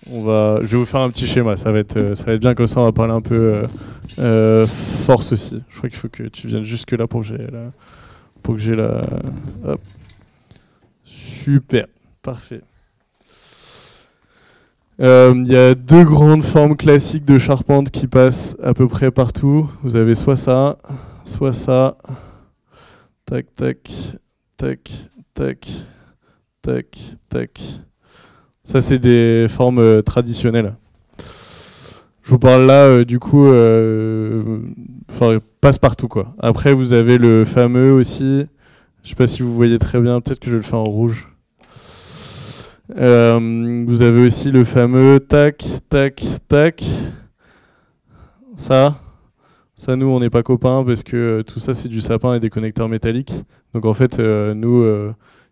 va. Je vais vous faire un petit schéma. Ça va être bien comme ça. On va parler un peu force aussi. Je crois qu'il faut que tu viennes jusque là pour que j'ai la. Hop. Super, parfait. Il y a deux grandes formes classiques de charpente qui passent à peu près partout. Vous avez soit ça, soit ça. Tac, tac, tac, tac, tac, tac. Ça, c'est des formes traditionnelles. Je vous parle là, du coup, passe partout, quoi. Après, vous avez le fameux aussi. Je sais pas si vous voyez très bien, peut-être que je le fais en rouge. Vous avez aussi le fameux tac, tac, tac. Ça, nous, on n'est pas copains parce que tout ça, c'est du sapin et des connecteurs métalliques. Donc, en fait, nous,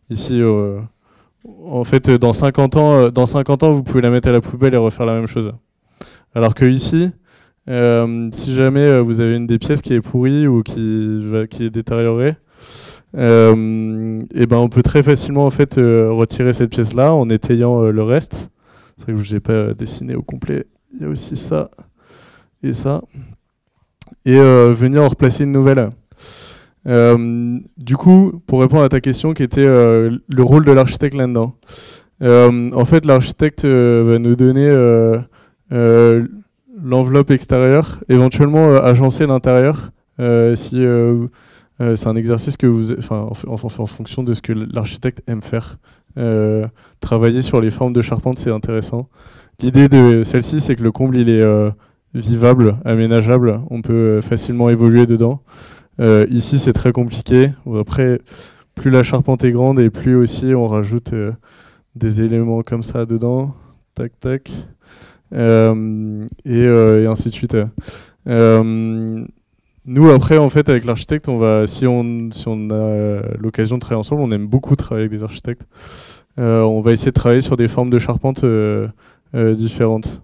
ici, en fait, dans 50 ans, vous pouvez la mettre à la poubelle et refaire la même chose. Alors que ici, si jamais vous avez une des pièces qui est pourrie ou qui est détériorée, et ben, on peut très facilement en fait retirer cette pièce-là en étayant le reste. C'est vrai que je n'ai pas dessiné au complet. Il y a aussi ça et ça. Et venir en replacer une nouvelle. Du coup, pour répondre à ta question qui était le rôle de l'architecte là-dedans. En fait, l'architecte va nous donner l'enveloppe extérieure, éventuellement agencer l'intérieur si c'est un exercice que en fonction de ce que l'architecte aime faire. Travailler sur les formes de charpente, c'est intéressant. L'idée de celle-ci, c'est que le comble, il est vivable, aménageable. On peut facilement évoluer dedans. Ici, c'est très compliqué. Après, plus la charpente est grande et plus aussi on rajoute des éléments comme ça dedans. Tac, tac. Et ainsi de suite. Nous, après, en fait, avec l'architecte, si on a l'occasion de travailler ensemble, on aime beaucoup travailler avec des architectes. On va essayer de travailler sur des formes de charpente différentes.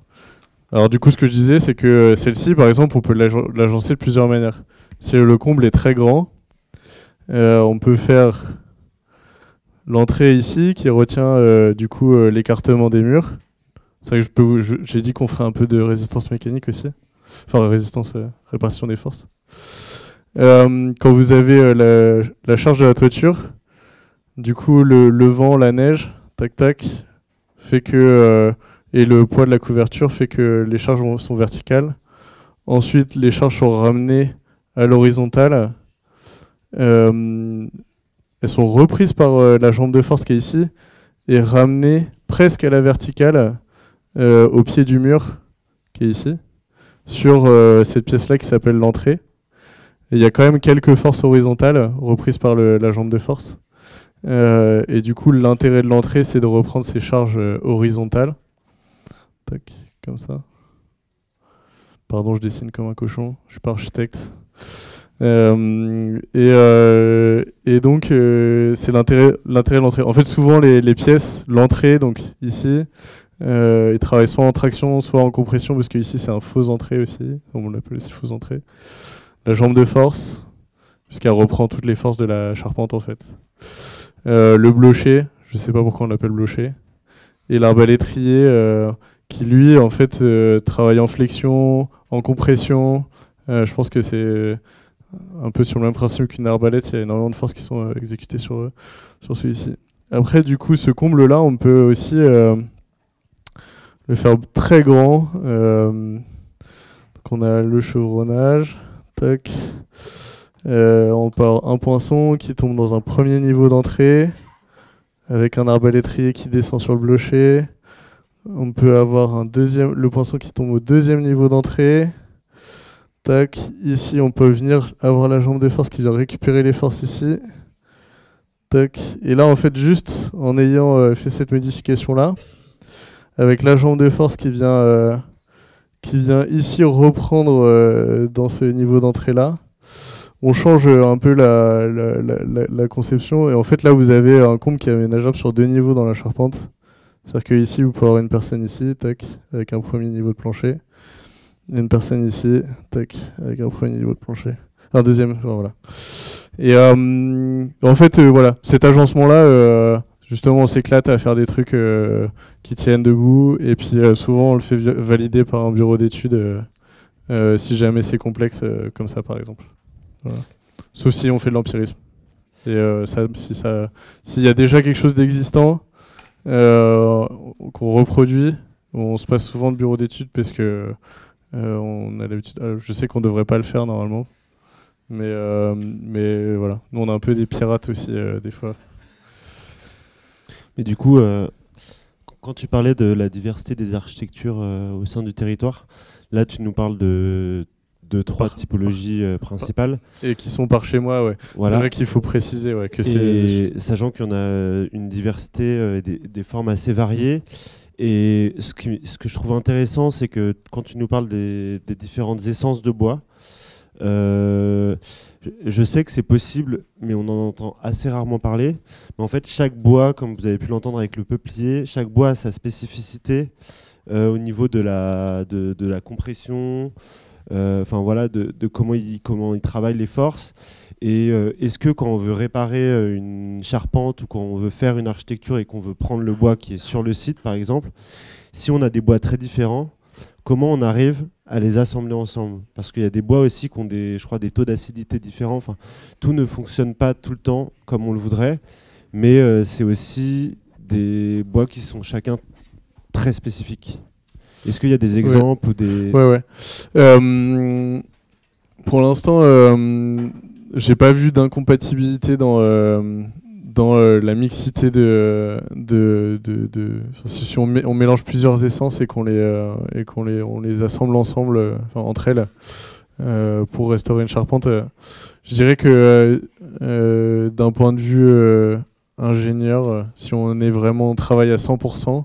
Alors du coup, ce que je disais, c'est que celle-ci, par exemple, on peut l'agencer de plusieurs manières. Si le comble est très grand, on peut faire l'entrée ici qui retient du coup l'écartement des murs. C'est vrai que j'ai dit qu'on ferait un peu de résistance mécanique aussi. Enfin, résistance, répartition des forces. Quand vous avez la charge de la toiture, du coup, le vent, la neige, tac tac, fait que et le poids de la couverture fait que les charges sont verticales. Ensuite, les charges sont ramenées à l'horizontale. Elles sont reprises par la jambe de force qui est ici et ramenées presque à la verticale au pied du mur qui est ici, sur cette pièce-là qui s'appelle l'entrée. Et il y a quand même quelques forces horizontales reprises par la jambe de force. Et du coup, l'intérêt de l'entrée, c'est de reprendre ces charges horizontales. Tac, comme ça. Pardon, je dessine comme un cochon, je suis pas architecte. Et donc, c'est l'intérêt de l'entrée. En fait, souvent, les pièces, l'entrée, donc ici, ils travaillent soit en traction, soit en compression, parce que ici, c'est un faux entrée aussi. On l'appelle aussi faux entrée. La jambe de force, puisqu'elle reprend toutes les forces de la charpente en fait. Le blocher, je sais pas pourquoi on l'appelle blocher, et l'arbalétrier qui lui en fait travaille en flexion, en compression. Je pense que c'est un peu sur le même principe qu'une arbalète, il y a énormément de forces qui sont exécutées sur celui-ci. Après du coup ce comble là on peut aussi le faire très grand. Donc on a le chevronnage, tac. On part un poinçon qui tombe dans un premier niveau d'entrée avec un arbalétrier qui descend sur le blocher. On peut avoir le poinçon qui tombe au deuxième niveau d'entrée. Tac, ici on peut venir avoir la jambe de force qui vient récupérer les forces ici. Tac, et là en fait juste en ayant fait cette modification là, avec la jambe de force qui vient ici reprendre dans ce niveau d'entrée là, on change un peu la conception et en fait là vous avez un comble qui est aménageable sur 2 niveaux dans la charpente. C'est-à-dire que ici vous pouvez avoir une personne ici, tac, avec un premier niveau de plancher. Il y a une personne ici, tac, avec un premier niveau de plancher. Un deuxième, voilà. Et en fait, voilà, cet agencement-là, justement, on s'éclate à faire des trucs qui tiennent debout. Et puis souvent, on le fait valider par un bureau d'études si jamais c'est complexe, comme ça, par exemple. Voilà. Sauf si on fait de l'empirisme. Et s'il y a déjà quelque chose d'existant qu'on reproduit, on se passe souvent de bureau d'études parce que on a l'habitude. Je sais qu'on devrait pas le faire normalement, mais voilà. Nous on est un peu des pirates aussi des fois. Mais du coup, quand tu parlais de la diversité des architectures au sein du territoire, là tu nous parles de 3 typologies principales. Et qui sont par chez moi, ouais. Voilà. C'est vrai qu'il faut préciser que c'est... Sachant qu'il y en a une diversité, des formes assez variées. Et ce que je trouve intéressant, c'est que quand tu nous parles des différentes essences de bois, je sais que c'est possible, mais on en entend assez rarement parler. Mais en fait, chaque bois, comme vous avez pu l'entendre avec le peuplier, chaque bois a sa spécificité au niveau de la compression, voilà, de comment il travaille les forces. Et est-ce que quand on veut réparer une charpente ou quand on veut faire une architecture et qu'on veut prendre le bois qui est sur le site, par exemple, si on a des bois très différents, comment on arrive à les assembler ensemble? Parce qu'il y a des bois aussi qui ont je crois, des taux d'acidité différents. Enfin, tout ne fonctionne pas tout le temps comme on le voudrait, mais c'est aussi des bois qui sont chacun très spécifiques. Est-ce qu'il y a des exemples ou des... Ouais. Pour l'instant, j'ai pas vu d'incompatibilité dans la mixité si on mélange plusieurs essences et qu'on les assemble ensemble, entre elles, pour restaurer une charpente. Je dirais que d'un point de vue ingénieur, si on travaille à 100%,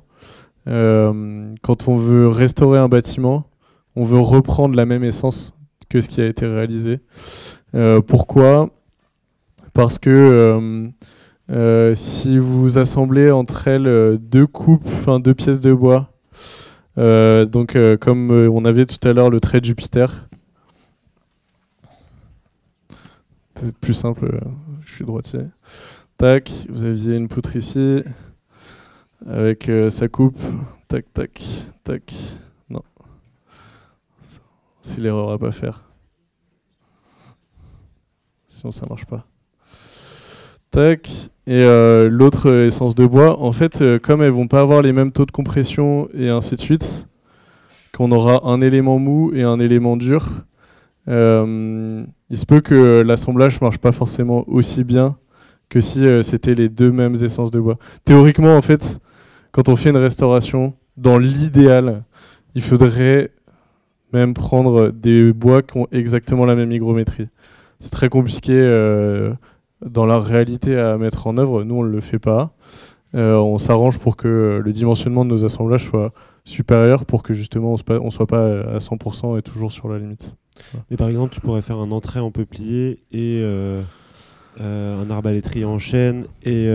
quand on veut restaurer un bâtiment, on veut reprendre la même essence que ce qui a été réalisé. Pourquoi ? Parce que si vous assemblez entre elles 2 pièces de bois, comme on avait tout à l'heure le trait de Jupiter, peut-être plus simple, je suis droitier. Tac, vous aviez une poutre ici, avec sa coupe, tac, tac, tac. Non. C'est l'erreur à pas faire. Sinon ça marche pas. Tac. Et l'autre essence de bois, en fait, comme elles vont pas avoir les mêmes taux de compression et ainsi de suite, qu'on aura un élément mou et un élément dur, il se peut que l'assemblage marche pas forcément aussi bien que si c'était les 2 mêmes essences de bois. Théoriquement, en fait, quand on fait une restauration, dans l'idéal, il faudrait même prendre des bois qui ont exactement la même hygrométrie. C'est très compliqué dans la réalité à mettre en œuvre. Nous, on ne le fait pas. On s'arrange pour que le dimensionnement de nos assemblages soit supérieur pour que justement on soit pas à 100% et toujours sur la limite. Voilà. Mais par exemple, tu pourrais faire un entrée en peuplier et un arbalétrier en chêne et...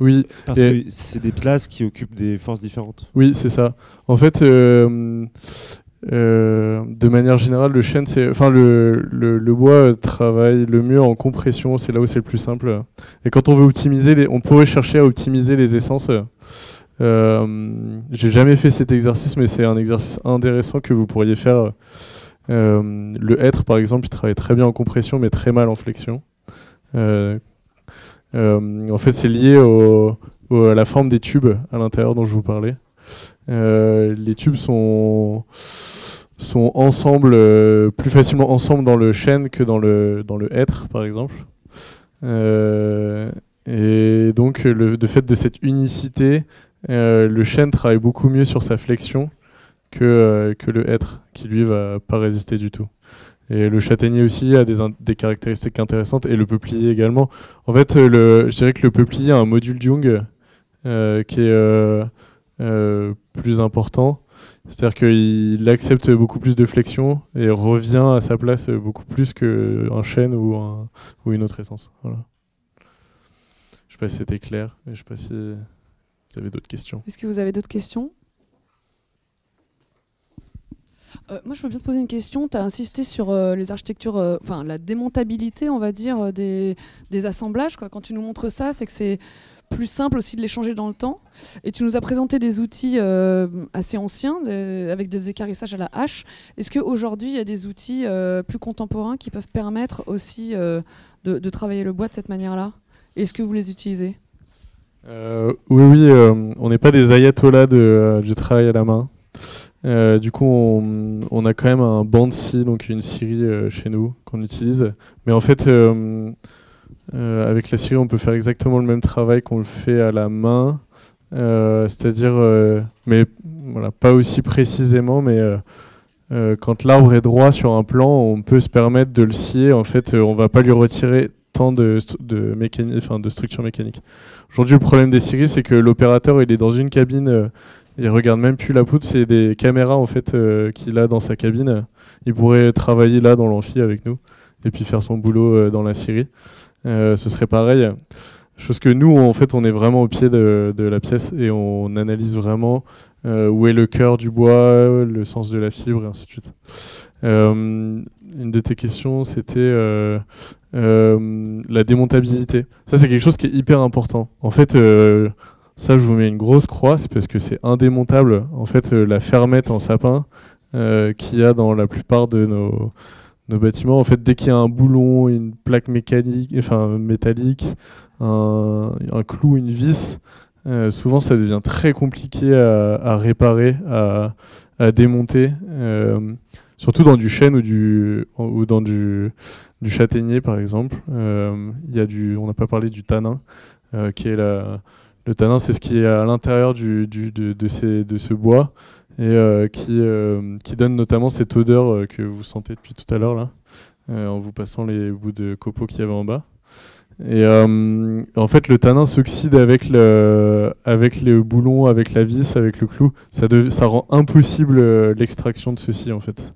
oui, parce que c'est des places qui occupent des forces différentes. Oui, c'est ça. En fait, de manière générale, le bois travaille le mieux en compression, c'est là où c'est le plus simple. Et quand on veut optimiser, on pourrait chercher à optimiser les essences. J'ai jamais fait cet exercice, mais c'est un exercice intéressant que vous pourriez faire. Le hêtre, par exemple, il travaille très bien en compression, mais très mal en flexion. En fait, c'est lié à la forme des tubes à l'intérieur dont je vous parlais. Les tubes sont ensemble, plus facilement ensemble dans le chêne que dans le hêtre, par exemple. Et donc, de fait de cette unicité, le chêne travaille beaucoup mieux sur sa flexion que le hêtre, qui lui va pas résister du tout. Et le châtaignier aussi a des caractéristiques intéressantes, et le peuplier également. En fait, je dirais que le peuplier a un module de Young qui est plus important. C'est-à-dire qu'il accepte beaucoup plus de flexion et revient à sa place beaucoup plus qu'un chêne ou une autre essence. Voilà. Je ne sais pas si c'était clair, et je ne sais pas si vous avez d'autres questions. Est-ce que vous avez d'autres questions ? Moi, je veux bien te poser une question. Tu as insisté sur les architectures, la démontabilité, on va dire, des assemblages, quoi. Quand tu nous montres ça, c'est que c'est plus simple aussi de les changer dans le temps. Et tu nous as présenté des outils assez anciens, avec des équarrissages à la hache. Est-ce qu'aujourd'hui, il y a des outils plus contemporains qui peuvent permettre aussi de travailler le bois de cette manière-là ? Est-ce que vous les utilisez ? Oui, on n'est pas des ayatollahs du travail à la main. Du coup, on a quand même un Bansi, donc une scierie chez nous qu'on utilise. Mais en fait, avec la scierie, on peut faire exactement le même travail qu'on le fait à la main. C'est-à-dire, mais voilà, pas aussi précisément, mais quand l'arbre est droit sur un plan, on peut se permettre de le scier. En fait, on va pas lui retirer tant de structure mécanique. Aujourd'hui, le problème des scieries, c'est que l'opérateur, il est dans une cabine. Il regarde même plus la poutre, c'est des caméras en fait qu'il a dans sa cabine. Il pourrait travailler là dans l'amphi avec nous et puis faire son boulot dans la scierie. Ce serait pareil. Chose que nous, en fait, on est vraiment au pied de la pièce et on analyse vraiment où est le cœur du bois, le sens de la fibre et ainsi de suite. Une de tes questions, c'était la démontabilité. Ça, c'est quelque chose qui est hyper important. En fait, ça, je vous mets une grosse croix, c'est parce que c'est indémontable. En fait, la fermette en sapin qu'il y a dans la plupart de nos bâtiments, en fait, dès qu'il y a un boulon, une plaque métallique, un clou, une vis, souvent ça devient très compliqué à réparer, à démonter. Surtout dans du chêne ou dans du châtaignier, par exemple. On n'a pas parlé du tanin, qui est le tanin, c'est ce qui est à l'intérieur de ce bois et qui donne notamment cette odeur que vous sentez depuis tout à l'heure là, en vous passant les bouts de copeaux qu'il y avait en bas. Et en fait, le tanin s'oxyde avec le boulon, avec la vis, avec le clou. Ça rend impossible l'extraction de ceci en fait.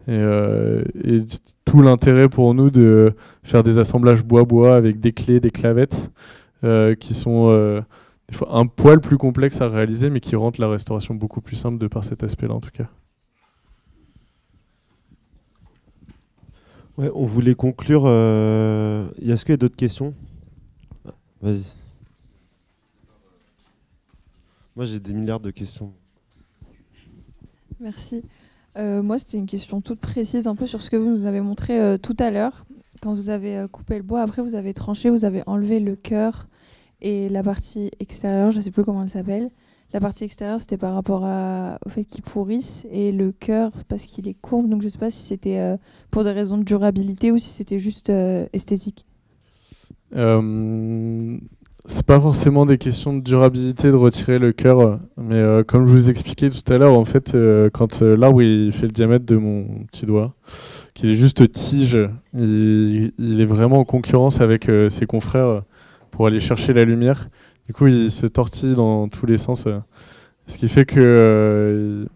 Et tout l'intérêt pour nous de faire des assemblages bois-bois avec des clés, des clavettes qui sont des fois un poil plus complexe à réaliser, mais qui rendent la restauration beaucoup plus simple de par cet aspect-là en tout cas. Ouais, on voulait conclure. Est-ce qu'il y a d'autres questions ? Vas-y. Moi, j'ai des milliards de questions. Merci. Moi, c'était une question toute précise, un peu sur ce que vous nous avez montré tout à l'heure. Quand vous avez coupé le bois, après vous avez tranché, vous avez enlevé le cœur et la partie extérieure, je ne sais plus comment elle s'appelle. La partie extérieure, c'était par rapport au fait qu'il pourrisse, et le cœur, parce qu'il est courbe. Donc je ne sais pas si c'était pour des raisons de durabilité ou si c'était juste esthétique. C'est pas forcément des questions de durabilité de retirer le cœur, mais comme je vous expliquais tout à l'heure, en fait, quand l'arbre il fait le diamètre de mon petit doigt, qu'il est juste tige, il est vraiment en concurrence avec ses confrères pour aller chercher la lumière. Du coup, il se tortille dans tous les sens, ce qui fait que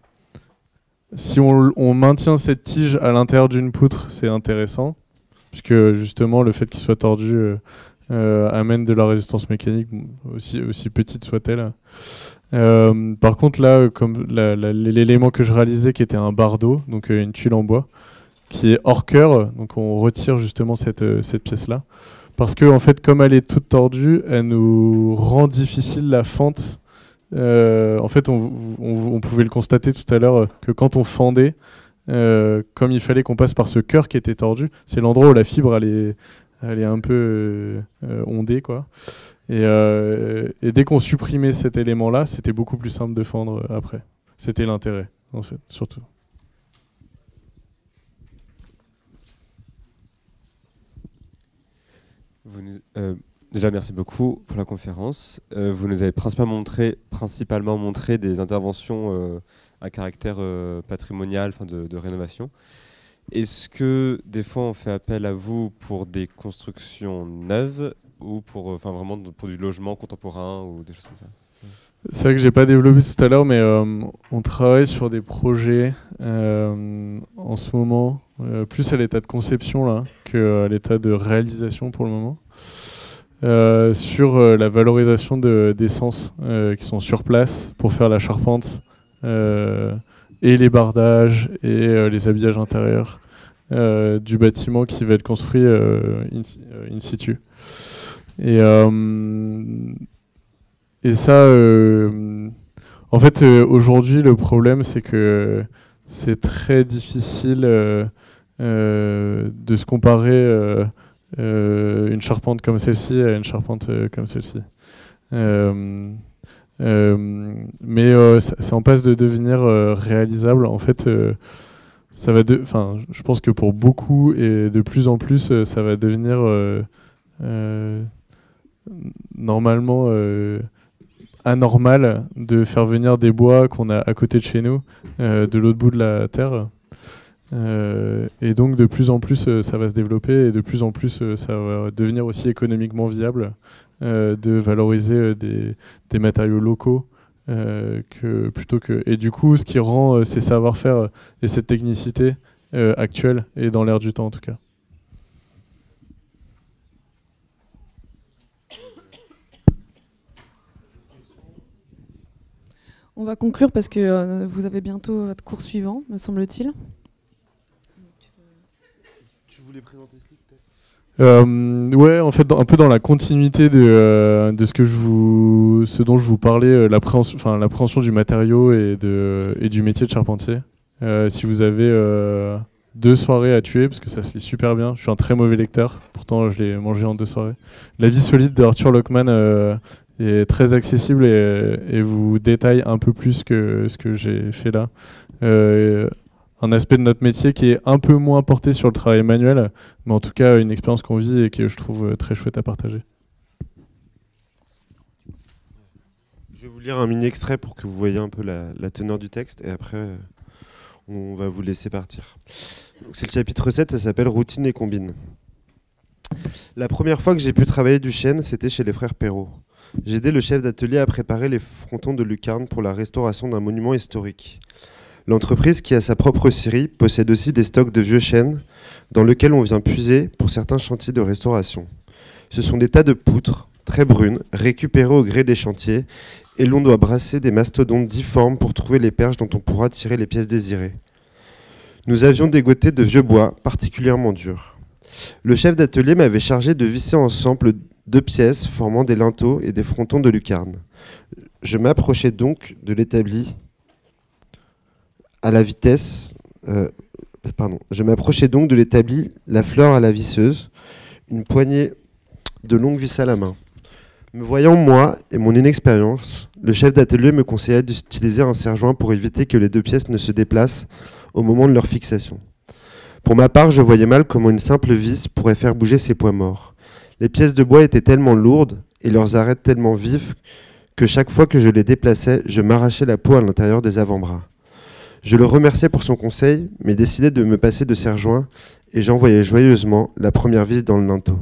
si on maintient cette tige à l'intérieur d'une poutre, c'est intéressant, puisque justement le fait qu'il soit tordu amène de la résistance mécanique, aussi petite soit-elle. Par contre là, comme l'élément que je réalisais qui était un bardeau, donc une tuile en bois, qui est hors cœur, donc on retire justement cette pièce-là, parce que en fait comme elle est toute tordue, elle nous rend difficile la fente. En fait on pouvait le constater tout à l'heure que quand on fendait, comme il fallait qu'on passe par ce cœur qui était tordu, c'est l'endroit où la fibre elle est un peu ondée, quoi. Et dès qu'on supprimait cet élément-là, c'était beaucoup plus simple de fendre après. C'était l'intérêt, en fait, surtout. Déjà, merci beaucoup pour la conférence. Vous nous avez principalement montré des interventions à caractère patrimonial, de rénovation. Est-ce que des fois on fait appel à vous pour des constructions neuves ou pour, vraiment pour du logement contemporain ou des choses comme ça? C'est vrai que j'ai pas développé tout à l'heure, mais on travaille sur des projets en ce moment, plus à l'état de conception là qu'à l'état de réalisation pour le moment, sur la valorisation d'essences qui sont sur place pour faire la charpente et les bardages et les habillages intérieurs du bâtiment qui va être construit in situ. Et ça, en fait, aujourd'hui, le problème, c'est que c'est très difficile de se comparer une charpente comme celle-ci à une charpente comme celle-ci. Mais c'est en passe de devenir réalisable. En fait, je pense que pour beaucoup et de plus en plus, ça va devenir normalement anormal de faire venir des bois qu'on a à côté de chez nous, de l'autre bout de la terre. Et donc de plus en plus ça va se développer et de plus en plus ça va devenir aussi économiquement viable de valoriser des matériaux locaux plutôt que... Et du coup ce qui rend ces savoir-faire et cette technicité actuelle et dans l'air du temps en tout cas. On va conclure parce que vous avez bientôt votre cours suivant, me semble-t-il. Tu voulais présenter ce livre peut-être ? Ouais, en fait, un peu dans la continuité de ce dont je vous parlais, l'appréhension du matériau et du métier de charpentier. Si vous avez 2 soirées à tuer, parce que ça se lit super bien, je suis un très mauvais lecteur, pourtant je l'ai mangé en 2 soirées. La vie solide de Arthur Lockman est très accessible et vous détaille un peu plus que ce que j'ai fait là. Un aspect de notre métier qui est un peu moins porté sur le travail manuel, mais en tout cas une expérience qu'on vit et que je trouve très chouette à partager. Je vais vous lire un mini extrait pour que vous voyez un peu la teneur du texte et après on va vous laisser partir. C'est le chapitre 7, ça s'appelle Routine et combine. La première fois que j'ai pu travailler du chêne, c'était chez les frères Perrault. J'ai aidé le chef d'atelier à préparer les frontons de lucarne pour la restauration d'un monument historique. L'entreprise, qui a sa propre scierie, possède aussi des stocks de vieux chênes dans lesquels on vient puiser pour certains chantiers de restauration. Ce sont des tas de poutres, très brunes, récupérées au gré des chantiers, et l'on doit brasser des mastodontes difformes pour trouver les perches dont on pourra tirer les pièces désirées. Nous avions dégoté de vieux bois, particulièrement durs. Le chef d'atelier m'avait chargé de visser ensemble 2 pièces formant des linteaux et des frontons de lucarne. Je m'approchais donc de l'établi la fleur à la visseuse, une poignée de longues vis à la main. Me voyant, moi et mon inexpérience, le chef d'atelier me conseillait d'utiliser un serre-joint pour éviter que les 2 pièces ne se déplacent au moment de leur fixation. Pour ma part, je voyais mal comment une simple vis pourrait faire bouger ces poids morts. Les pièces de bois étaient tellement lourdes et leurs arêtes tellement vives que chaque fois que je les déplaçais, je m'arrachais la peau à l'intérieur des avant-bras. Je le remerciais pour son conseil, mais décidai de me passer de serre-joint et j'envoyais joyeusement la première vis dans le linteau.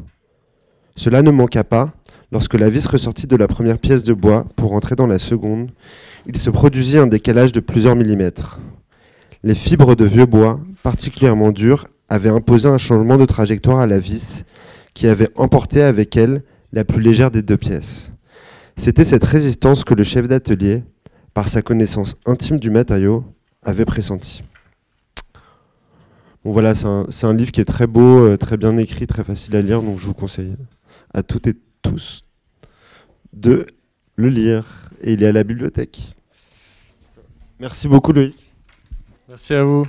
Cela ne manqua pas. Lorsque la vis ressortit de la première pièce de bois pour entrer dans la seconde, il se produisit un décalage de plusieurs millimètres. Les fibres de vieux bois, particulièrement dures, avaient imposé un changement de trajectoire à la vis qui avait emporté avec elle la plus légère des deux pièces. C'était cette résistance que le chef d'atelier, par sa connaissance intime du matériau, avait pressentie. Bon voilà, c'est un livre qui est très beau, très bien écrit, très facile à lire, donc je vous conseille à toutes et tous de le lire. Et il est à la bibliothèque. Merci beaucoup Loïc. Merci à vous.